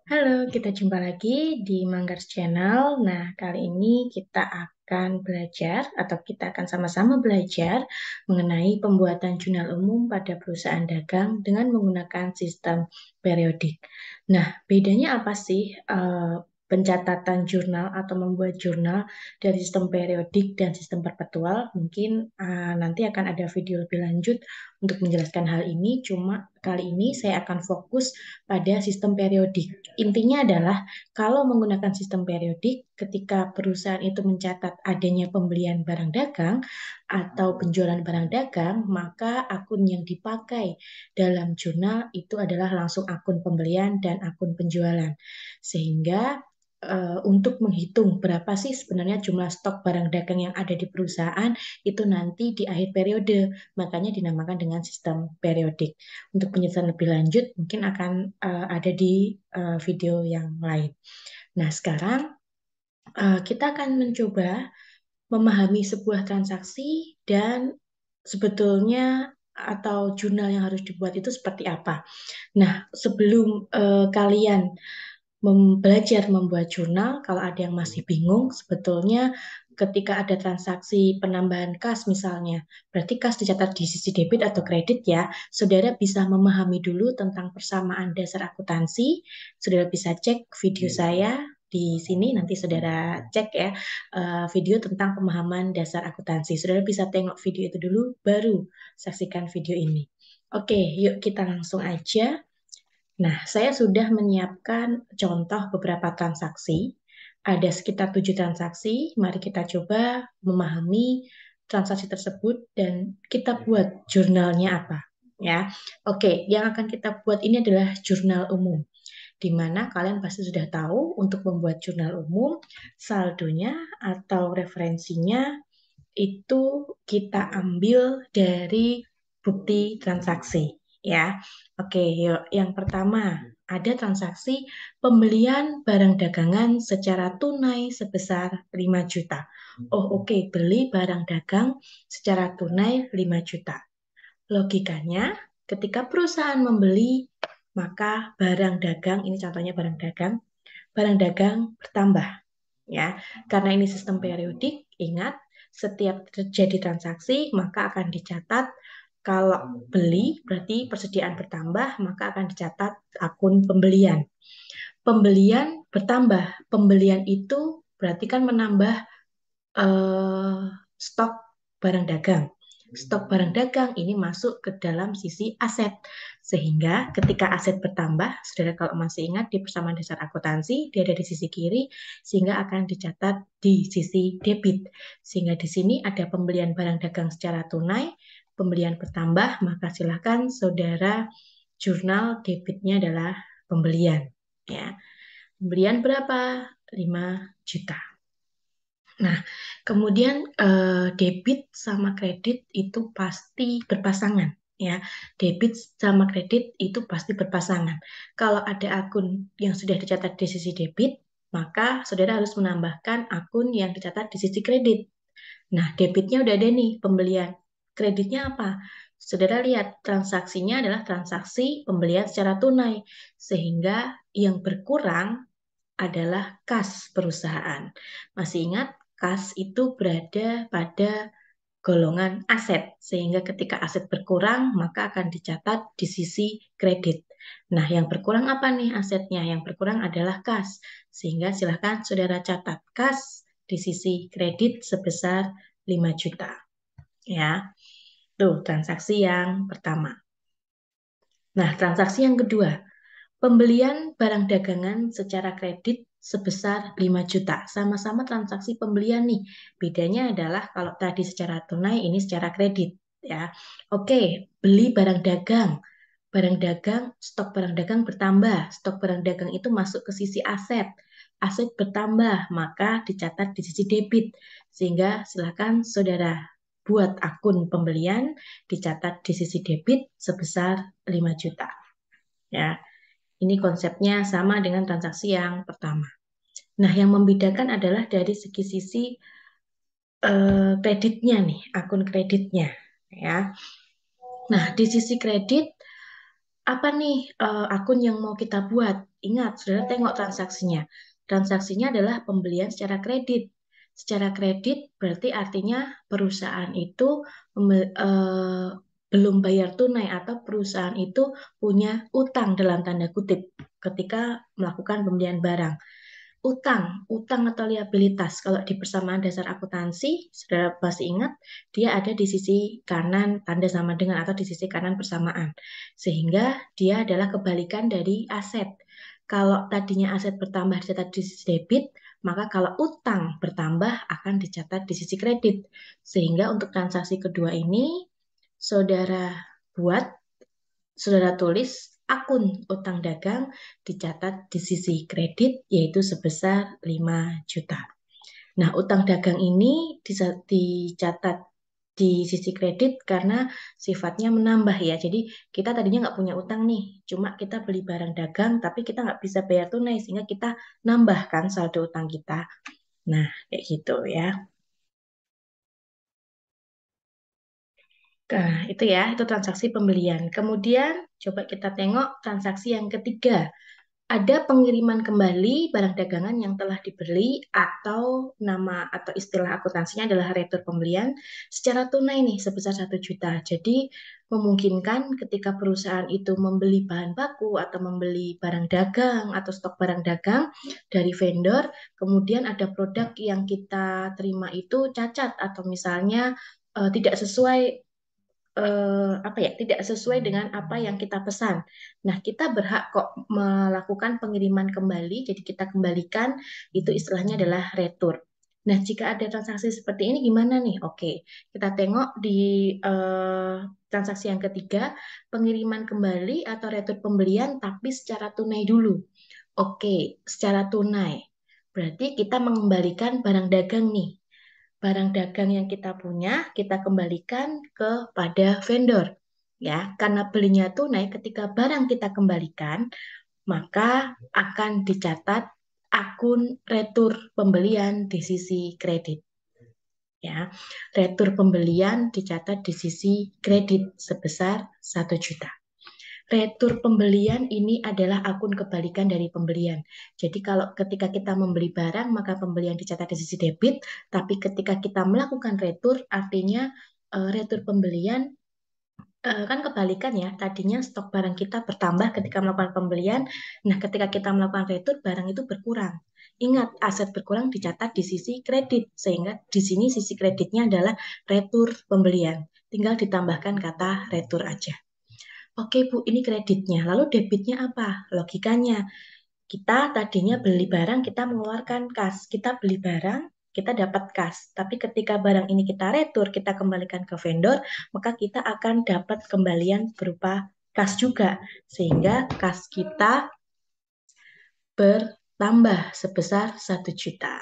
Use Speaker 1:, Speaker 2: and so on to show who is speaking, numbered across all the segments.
Speaker 1: Halo, kita jumpa lagi di Manggars Channel. Nah, kali ini kita akan belajar atau kita akan sama-sama belajar mengenai pembuatan jurnal umum pada perusahaan dagang dengan menggunakan sistem periodik. Nah, bedanya apa sih pencatatan jurnal atau membuat jurnal dari sistem periodik dan sistem perpetual? Mungkin nanti akan ada video lebih lanjut untuk menjelaskan hal ini. Cuma kali ini saya akan fokus pada sistem periodik. Intinya adalah kalau menggunakan sistem periodik, ketika perusahaan itu mencatat adanya pembelian barang dagang atau penjualan barang dagang, maka akun yang dipakai dalam jurnal itu adalah langsung akun pembelian dan akun penjualan. Sehingga untuk menghitung berapa sih sebenarnya jumlah stok barang dagang yang ada di perusahaan itu nanti di akhir periode, makanya dinamakan dengan sistem periodik. Untuk penjelasan lebih lanjut mungkin akan ada di video yang lain. Nah, sekarang kita akan mencoba memahami sebuah transaksi dan sebetulnya atau jurnal yang harus dibuat itu seperti apa. Nah, sebelum kalian belajar membuat jurnal, kalau ada yang masih bingung, sebetulnya ketika ada transaksi penambahan kas misalnya, berarti kas dicatat di sisi debit atau kredit ya, saudara bisa memahami dulu tentang persamaan dasar akuntansi, saudara bisa cek video saya di sini, nanti saudara cek ya video tentang pemahaman dasar akuntansi. Saudara bisa tengok video itu dulu, baru saksikan video ini. Oke, yuk kita langsung aja. Nah, saya sudah menyiapkan contoh beberapa transaksi. Ada sekitar 7 transaksi. Mari kita coba memahami transaksi tersebut dan kita buat jurnalnya apa. Ya, oke. Yang akan kita buat ini adalah jurnal umum, di mana kalian pasti sudah tahu untuk membuat jurnal umum, saldonya atau referensinya itu kita ambil dari bukti transaksi ya. Oke, yuk. Yang pertama, ada transaksi pembelian barang dagangan secara tunai sebesar 5 juta. Oh, oke, beli barang dagang secara tunai 5 juta. Logikanya, ketika perusahaan membeli, maka barang dagang, ini contohnya barang dagang bertambah ya. Karena ini sistem periodik, ingat setiap terjadi transaksi maka akan dicatat kalau beli berarti persediaan bertambah maka akan dicatat akun pembelian. Pembelian bertambah, pembelian itu berarti kan menambah eh, stok barang dagang. Stok barang dagang ini masuk ke dalam sisi aset. Sehingga ketika aset bertambah, saudara kalau masih ingat di persamaan dasar akuntansi, dia ada di sisi kiri, sehingga akan dicatat di sisi debit. Sehingga di sini ada pembelian barang dagang secara tunai, pembelian bertambah, maka silakan saudara jurnal debitnya adalah pembelian. Ya, pembelian berapa? 5 juta. Nah, kemudian debit sama kredit itu pasti berpasangan ya. Debit sama kredit itu pasti berpasangan. Kalau ada akun yang sudah dicatat di sisi debit, maka saudara harus menambahkan akun yang dicatat di sisi kredit. Nah, debitnya udah ada nih, pembelian. Kreditnya apa? Saudara lihat, transaksinya adalah transaksi pembelian secara tunai. Sehingga yang berkurang adalah kas perusahaan. Masih ingat, kas itu berada pada golongan aset, sehingga ketika aset berkurang, maka akan dicatat di sisi kredit. Nah, yang berkurang apa nih asetnya? Yang berkurang adalah kas, sehingga silakan saudara catat kas di sisi kredit sebesar 5 juta. Ya, tuh transaksi yang pertama. Nah, transaksi yang kedua, pembelian barang dagangan secara kredit sebesar 5 juta. Sama-sama transaksi pembelian nih. Bedanya adalah kalau tadi secara tunai, ini secara kredit ya. Oke, beli barang dagang. Barang dagang, stok barang dagang bertambah. Stok barang dagang itu masuk ke sisi aset. Aset bertambah, maka dicatat di sisi debit. Sehingga silakan saudara buat akun pembelian, dicatat di sisi debit sebesar 5 juta. Ya. Ini konsepnya sama dengan transaksi yang pertama. Nah, yang membedakan adalah dari segi sisi kreditnya nih, akun kreditnya, ya. Nah, di sisi kredit apa nih akun yang mau kita buat? Ingat, saudara tengok transaksinya. Transaksinya adalah pembelian secara kredit. Secara kredit berarti artinya perusahaan itu belum bayar tunai atau perusahaan itu punya utang dalam tanda kutip ketika melakukan pembelian barang. Utang atau liabilitas. Kalau di persamaan dasar akuntansi, saudara pasti ingat, dia ada di sisi kanan tanda sama dengan atau di sisi kanan persamaan. Sehingga dia adalah kebalikan dari aset. Kalau tadinya aset bertambah dicatat di sisi debit, maka kalau utang bertambah akan dicatat di sisi kredit. Sehingga untuk transaksi kedua ini, saudara buat saudara tulis akun utang dagang dicatat di sisi kredit yaitu sebesar 5 juta. Nah, utang dagang ini dicatat di sisi kredit karena sifatnya menambah ya. Jadi kita tadinya nggak punya utang nih, cuma kita beli barang dagang tapi kita nggak bisa bayar tunai sehingga kita nambahkan saldo utang kita. Nah, kayak gitu ya. Nah, itu ya, itu transaksi pembelian. Kemudian coba kita tengok transaksi yang ketiga. Ada pengiriman kembali barang dagangan yang telah dibeli atau nama atau istilah akuntansinya adalah retur pembelian secara tunai nih sebesar 1 juta. Jadi memungkinkan ketika perusahaan itu membeli bahan baku atau membeli barang dagang atau stok barang dagang dari vendor, kemudian ada produk yang kita terima itu cacat atau misalnya tidak sesuai apa ya, tidak sesuai dengan apa yang kita pesan. Nah, kita berhak kok melakukan pengiriman kembali, jadi kita kembalikan, itu istilahnya adalah retur. Nah, jika ada transaksi seperti ini gimana nih? Oke, kita tengok di transaksi yang ketiga, pengiriman kembali atau retur pembelian tapi secara tunai dulu. Oke, secara tunai. Berarti kita mengembalikan barang dagang nih, barang dagang yang kita punya kita kembalikan kepada vendor ya, karena belinya tunai. Ketika barang kita kembalikan maka akan dicatat akun retur pembelian di sisi kredit ya. Retur pembelian dicatat di sisi kredit sebesar 1 juta. Retur pembelian ini adalah akun kebalikan dari pembelian. Jadi kalau ketika kita membeli barang, maka pembelian dicatat di sisi debit, tapi ketika kita melakukan retur, artinya retur pembelian kan kebalikan ya. Tadinya stok barang kita bertambah ketika melakukan pembelian. Nah, ketika kita melakukan retur, barang itu berkurang. Ingat, aset berkurang dicatat di sisi kredit, sehingga di sini sisi kreditnya adalah retur pembelian. Tinggal ditambahkan kata retur aja. Oke Bu, ini kreditnya. Lalu debitnya apa? Logikanya, kita tadinya beli barang, kita mengeluarkan kas. Kita beli barang, kita dapat kas. Tapi ketika barang ini kita retur, kita kembalikan ke vendor, maka kita akan dapat kembalian berupa kas juga. Sehingga kas kita bertambah sebesar 1 juta.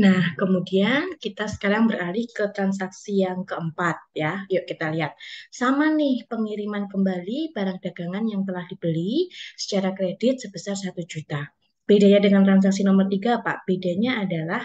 Speaker 1: Nah, kemudian kita sekarang beralih ke transaksi yang keempat ya. Yuk kita lihat. Sama nih pengiriman kembali barang dagangan yang telah dibeli secara kredit sebesar 1 juta. Bedanya dengan transaksi nomor 3, Pak. Bedanya adalah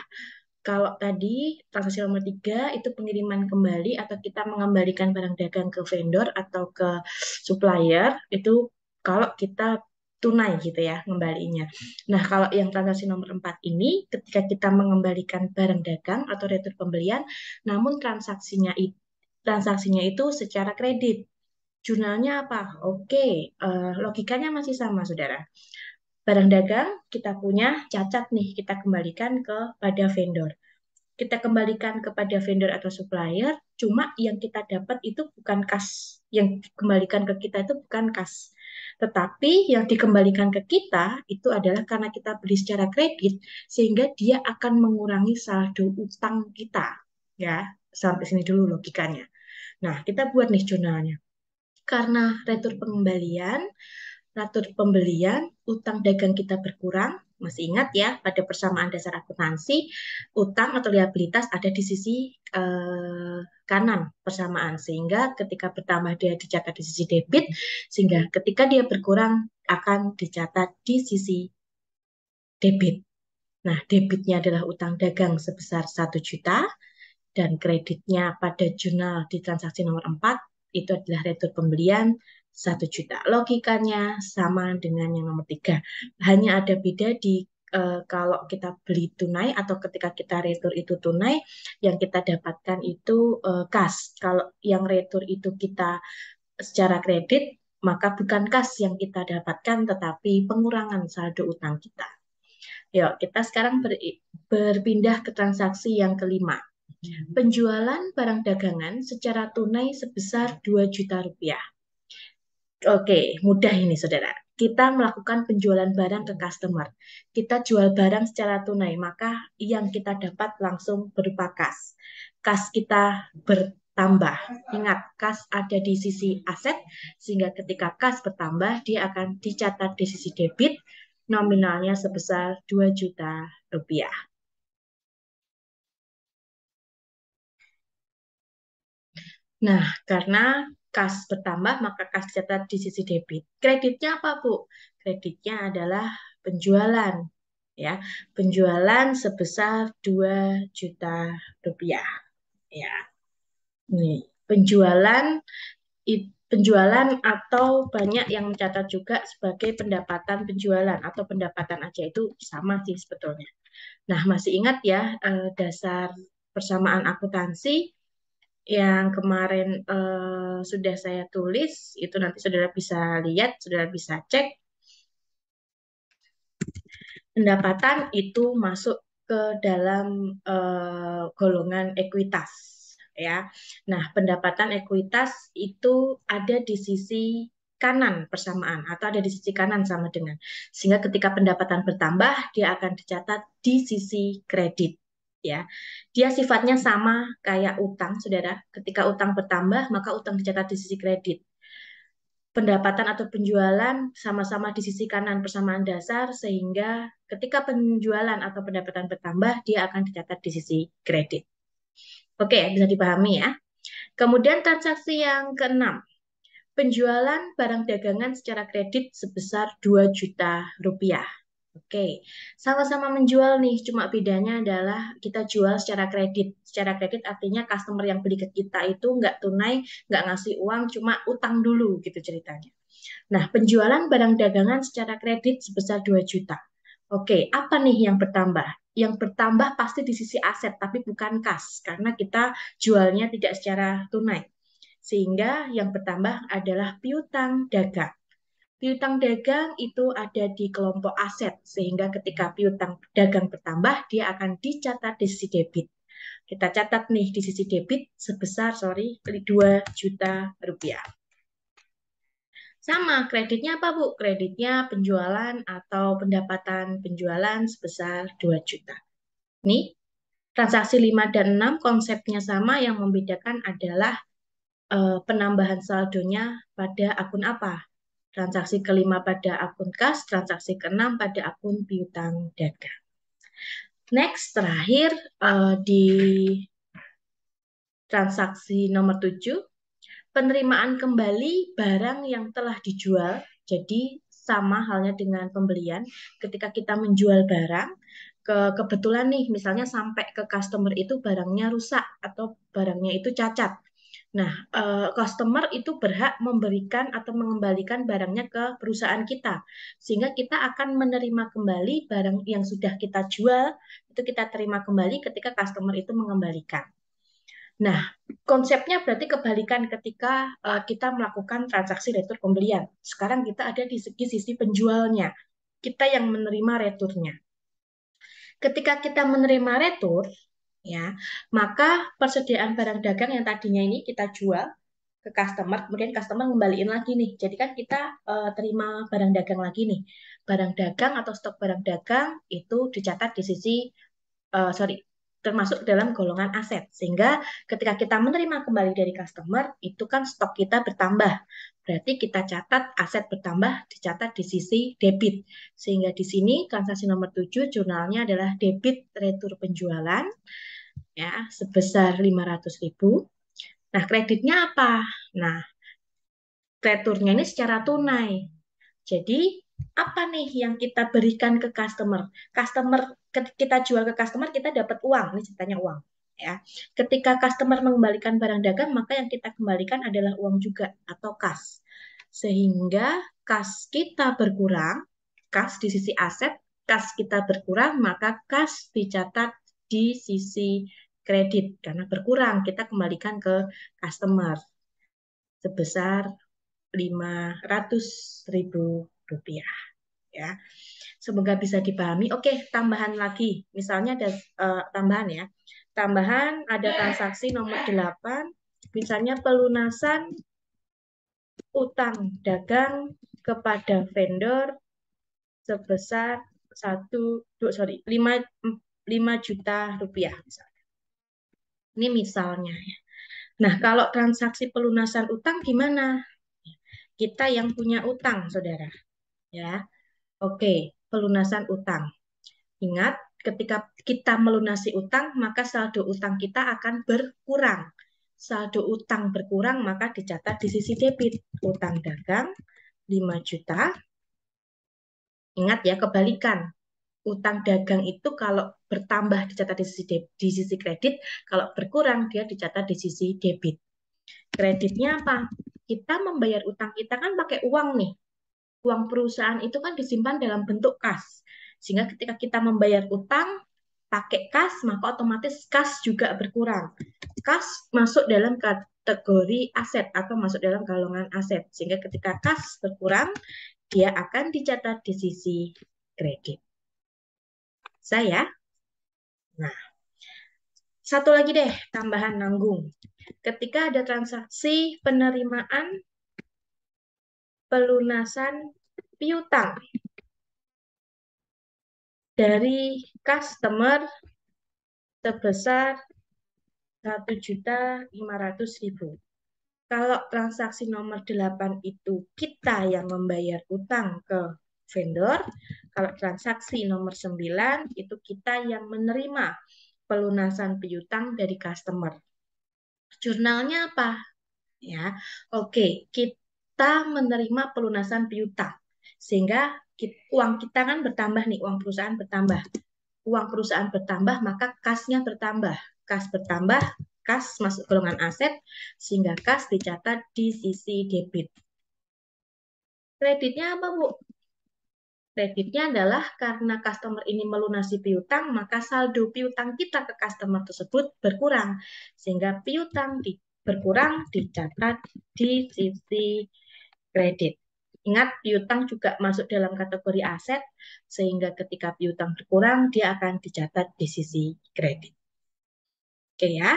Speaker 1: kalau tadi transaksi nomor 3 itu pengiriman kembali atau kita mengembalikan barang dagang ke vendor atau ke supplier itu kalau kita tunai gitu ya ngembalinya. Nah, kalau yang transaksi nomor 4 ini ketika kita mengembalikan barang dagang atau retur pembelian namun transaksinya itu secara kredit. Jurnalnya apa? Oke, logikanya masih sama, Saudara. Barang dagang kita punya cacat nih, kita kembalikan kepada vendor. Kita kembalikan kepada vendor atau supplier, cuma yang kita dapat itu bukan kas. Yang dikembalikan ke kita itu bukan kas. Tetapi yang dikembalikan ke kita itu adalah karena kita beli secara kredit, sehingga dia akan mengurangi saldo utang kita. Ya, sampai sini dulu logikanya. Nah, kita buat nih jurnalnya. Karena retur pengembalian, retur pembelian, utang dagang kita berkurang. Masih ingat ya, pada persamaan dasar akuntansi, utang atau liabilitas ada di sisi kanan persamaan. Sehingga ketika bertambah dia dicatat di sisi debit, sehingga ketika dia berkurang akan dicatat di sisi debit. Nah, debitnya adalah utang dagang sebesar 1 juta, dan kreditnya pada jurnal di transaksi nomor 4 itu adalah retur pembelian 1 juta. Logikanya sama dengan yang nomor 3. Hanya ada beda di kalau kita beli tunai atau ketika kita retur itu tunai, yang kita dapatkan itu kas. Kalau yang retur itu kita secara kredit, maka bukan kas yang kita dapatkan, tetapi pengurangan saldo utang kita. Yuk, kita sekarang berpindah ke transaksi yang kelima. Penjualan barang dagangan secara tunai sebesar 2 juta rupiah. Oke, mudah ini saudara. Kita melakukan penjualan barang ke customer. Kita jual barang secara tunai, maka yang kita dapat langsung berupa kas. Kas kita bertambah. Ingat, kas ada di sisi aset, sehingga ketika kas bertambah, dia akan dicatat di sisi debit, nominalnya sebesar 2 juta rupiah. Nah, karena kas bertambah, maka kas dicatat di sisi debit. Kreditnya apa, Bu? Kreditnya adalah penjualan. Ya, penjualan sebesar 2 juta rupiah. Ya, nih, penjualan atau banyak yang mencatat juga sebagai pendapatan penjualan atau pendapatan aja itu sama sih sebetulnya. Nah, masih ingat ya dasar persamaan akuntansi yang kemarin sudah saya tulis, itu nanti saudara bisa lihat, saudara bisa cek. Pendapatan itu masuk ke dalam golongan ekuitas, ya. Nah, pendapatan ekuitas itu ada di sisi kanan persamaan atau ada di sisi kanan sama dengan. Sehingga ketika pendapatan bertambah, dia akan dicatat di sisi kredit. Ya, dia sifatnya sama kayak utang, saudara. Ketika utang bertambah, maka utang dicatat di sisi kredit. Pendapatan atau penjualan sama-sama di sisi kanan persamaan dasar, sehingga ketika penjualan atau pendapatan bertambah, dia akan dicatat di sisi kredit. Oke, bisa dipahami ya. Kemudian transaksi yang keenam, penjualan barang dagangan secara kredit sebesar 2 juta rupiah. Oke, sama-sama menjual nih, cuma bedanya adalah kita jual secara kredit. Secara kredit artinya customer yang beli ke kita itu nggak tunai, nggak ngasih uang, cuma utang dulu gitu ceritanya. Nah, penjualan barang dagangan secara kredit sebesar 2 juta. Oke, apa nih yang bertambah? Yang bertambah pasti di sisi aset, tapi bukan kas, karena kita jualnya tidak secara tunai. Sehingga yang bertambah adalah piutang dagang. Piutang dagang itu ada di kelompok aset, sehingga ketika piutang dagang bertambah, dia akan dicatat di sisi debit. Kita catat nih di sisi debit sebesar, 2 juta rupiah. Sama, kreditnya apa Bu? Kreditnya penjualan atau pendapatan penjualan sebesar 2 juta. Nih, transaksi 5 dan 6 konsepnya sama, yang membedakan adalah penambahan saldonya pada akun apa. Transaksi kelima pada akun kas, transaksi keenam pada akun piutang dagang. Next, terakhir di transaksi nomor 7, penerimaan kembali barang yang telah dijual. Jadi sama halnya dengan pembelian. Ketika kita menjual barang, kebetulan nih misalnya sampai ke customer itu barangnya rusak atau barangnya itu cacat. Nah, customer itu berhak memberikan atau mengembalikan barangnya ke perusahaan kita. Sehingga kita akan menerima kembali barang yang sudah kita jual, itu kita terima kembali ketika customer itu mengembalikan. Nah, konsepnya berarti kebalikan ketika kita melakukan transaksi retur pembelian. Sekarang kita ada di segi sisi penjualnya. Kita yang menerima returnya. Ketika kita menerima retur, ya, maka persediaan barang dagang yang tadinya ini kita jual ke customer, kemudian customer ngembaliin lagi nih. Jadi kan kita terima barang dagang lagi nih. Barang dagang atau stok barang dagang itu dicatat di sisi termasuk dalam golongan aset. Sehingga ketika kita menerima kembali dari customer, itu kan stok kita bertambah. Berarti kita catat aset bertambah, dicatat di sisi debit. Sehingga di sini transaksi nomor 7 jurnalnya adalah debit retur penjualan ya sebesar 500.000. Nah, kreditnya apa? Nah, returnya ini secara tunai. Jadi, apa nih yang kita berikan ke customer? Kita jual ke customer, kita dapat uang. Ini ceritanya uang. ya. Ketika customer mengembalikan barang dagang, maka yang kita kembalikan adalah uang juga atau kas. Sehingga kas kita berkurang, kas di sisi aset, kas kita berkurang, maka kas dicatat di sisi kredit karena berkurang, kita kembalikan ke customer sebesar 500.000 rupiah, ya. Semoga bisa dipahami. Oke, tambahan lagi. Misalnya ada tambahan ya. Tambahan ada transaksi nomor 8, misalnya pelunasan utang dagang kepada vendor sebesar 5 juta rupiah misalnya. Ini misalnya ya. Nah, kalau transaksi pelunasan utang gimana? Kita yang punya utang, Saudara. Ya. Oke, pelunasan utang. Ingat, ketika kita melunasi utang, maka saldo utang kita akan berkurang. Saldo utang berkurang, maka dicatat di sisi debit. Utang dagang 5 juta. Ingat ya, kebalikan. Utang dagang itu kalau bertambah dicatat di sisi kredit, kalau berkurang dia dicatat di sisi debit. Kreditnya apa? Kita membayar utang kita kan pakai uang nih. Uang perusahaan itu kan disimpan dalam bentuk kas. Sehingga ketika kita membayar utang pakai kas, maka otomatis kas juga berkurang. Kas masuk dalam kategori aset atau masuk dalam golongan aset. Sehingga ketika kas berkurang, dia akan dicatat di sisi kredit. Saya, nah, satu lagi deh, tambahan nanggung. Ketika ada transaksi penerimaan pelunasan piutang dari customer sebesar 1.500.000. Kalau transaksi nomor 8 itu kita yang membayar utang ke vendor, kalau transaksi nomor 9 itu kita yang menerima pelunasan piutang dari customer. Jurnalnya apa? Ya, oke, kita menerima pelunasan piutang. Sehingga uang kita kan bertambah nih, uang perusahaan bertambah. Uang perusahaan bertambah, maka kasnya bertambah. Kas bertambah, kas masuk golongan aset, sehingga kas dicatat di sisi debit. Kreditnya apa, Bu? Kreditnya adalah karena customer ini melunasi piutang, maka saldo piutang kita ke customer tersebut berkurang. Sehingga piutang berkurang dicatat di sisi kredit. Ingat, piutang juga masuk dalam kategori aset, sehingga ketika piutang berkurang, dia akan dicatat di sisi kredit. Oke ya,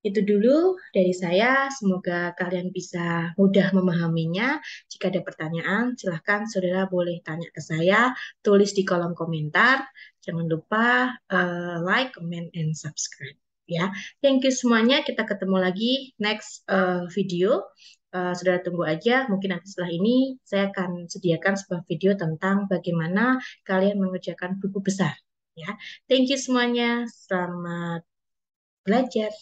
Speaker 1: itu dulu dari saya. Semoga kalian bisa mudah memahaminya. Jika ada pertanyaan, silahkan saudara boleh tanya ke saya, tulis di kolom komentar. Jangan lupa like, comment, and subscribe. Ya, thank you semuanya. Kita ketemu lagi next video. Saudara tunggu aja. Mungkin nanti setelah ini saya akan sediakan sebuah video tentang bagaimana kalian mengerjakan buku besar. Ya, thank you semuanya. Selamat belajar.